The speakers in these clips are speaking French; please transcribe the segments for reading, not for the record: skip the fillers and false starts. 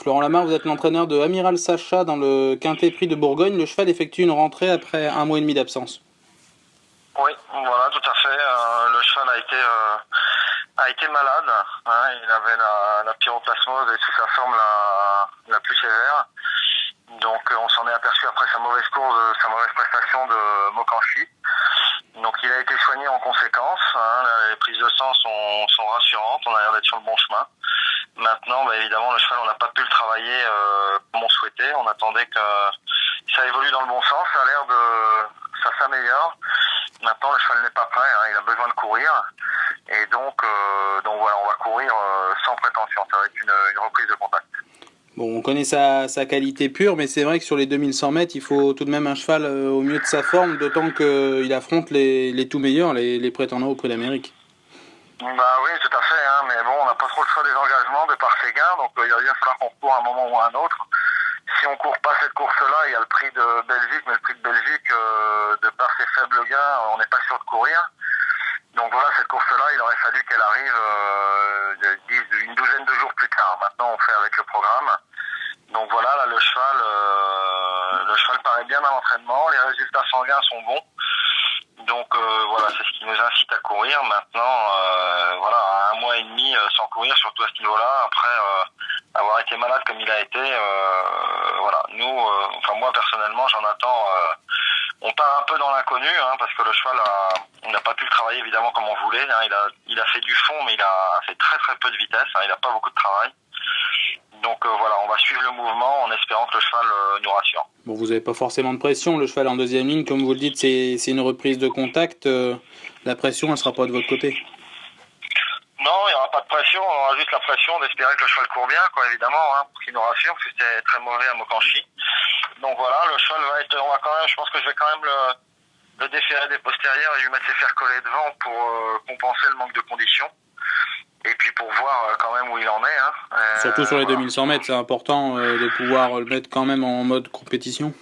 Florent Lamar, vous êtes l'entraîneur de Amiral Sacha dans le Quintet Prix de Bourgogne. Le cheval effectue une rentrée après un mois et demi d'absence. Oui, voilà, tout à fait. Le cheval a été malade. Hein, il avait la pyroplasmose et sous sa forme la plus sévère. Donc on s'en est aperçu après sa mauvaise course, sa mauvaise prestation de Mokanchi. Donc il a été soigné en conséquence. Hein, les prises de sang sont rassurantes. On a l'air d'être sur le bon chemin. Maintenant, évidemment, le cheval, on n'a pas pu le travailler comme on souhaitait. On attendait que ça évolue dans le bon sens. Ça a l'air ça s'améliore. Maintenant, le cheval n'est pas prêt. Hein, il a besoin de courir. Et donc voilà, on va courir sans prétention. Ça va être une reprise de contact. Bon, on connaît sa qualité pure, mais c'est vrai que sur les 2100 mètres, il faut tout de même un cheval au mieux de sa forme, d'autant qu'il affronte les tout meilleurs, les prétendants au Prix d'Amérique. Oui, tout à fait. Hein, mais bon, on n'a pas trop le choix des engagements de par ses gains. Donc il va bien falloir qu'on court à un moment ou à un autre. Si on court pas cette course-là, il y a le prix de Belgique, mais le prix de Belgique, de par ses faibles gains, on n'est pas sûr de courir. Donc voilà, cette course-là, il aurait fallu qu'elle arrive une douzaine de jours plus tard. Maintenant, on fait avec le programme. Donc voilà, là, le cheval paraît bien dans l'entraînement. Les résultats sanguins sont bons. Donc voilà, c'est ce qui nous incite à courir. Maintenant, voilà, un mois et demi sans courir, surtout à ce niveau-là, après avoir été malade comme il a été, voilà, nous, enfin moi personnellement, j'en attends. On part un peu dans l'inconnu, hein, parce que le cheval on n'a pas pu le travailler évidemment comme on voulait. Hein, il a fait du fond, mais il a fait très très peu de vitesse. Hein, il n'a pas beaucoup de travail. Donc voilà, on va suivre le mouvement en espérant que le cheval nous rassure. Bon, vous n'avez pas forcément de pression, le cheval en deuxième ligne, comme vous le dites, c'est une reprise de contact. La pression, elle ne sera pas de votre côté. Non, il n'y aura pas de pression, on aura juste la pression d'espérer que le cheval court bien, quoi, évidemment, hein, pour qu'il nous rassure, parce que c'était très mauvais à Mokanchi. Donc voilà, le cheval va être, on va quand même, je pense que je vais quand même le déférer des postérieurs et lui mettre ses fers collés devant pour compenser le manque de conditions. Et puis pour voir quand même où il en est. Hein. Surtout sur les 2100 mètres, c'est important de pouvoir le mettre quand même en mode compétition.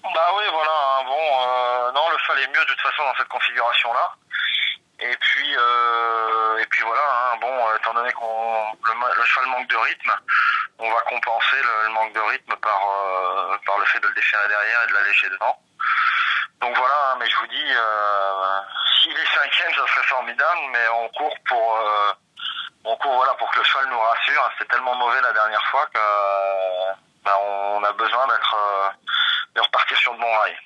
Oui, voilà. Hein, bon, non, le cheval est mieux de toute façon dans cette configuration-là. Et puis voilà. Hein, bon, étant donné le cheval manque de rythme, on va compenser le manque de rythme par le fait de le déférer derrière et de l'alléger devant. Donc voilà. Hein, mais je vous dis, s'il est cinquième, ça serait formidable. Mais on court voilà pour que le cheval nous rassure. C'était tellement mauvais la dernière fois que on a besoin de repartir sur de bons rails.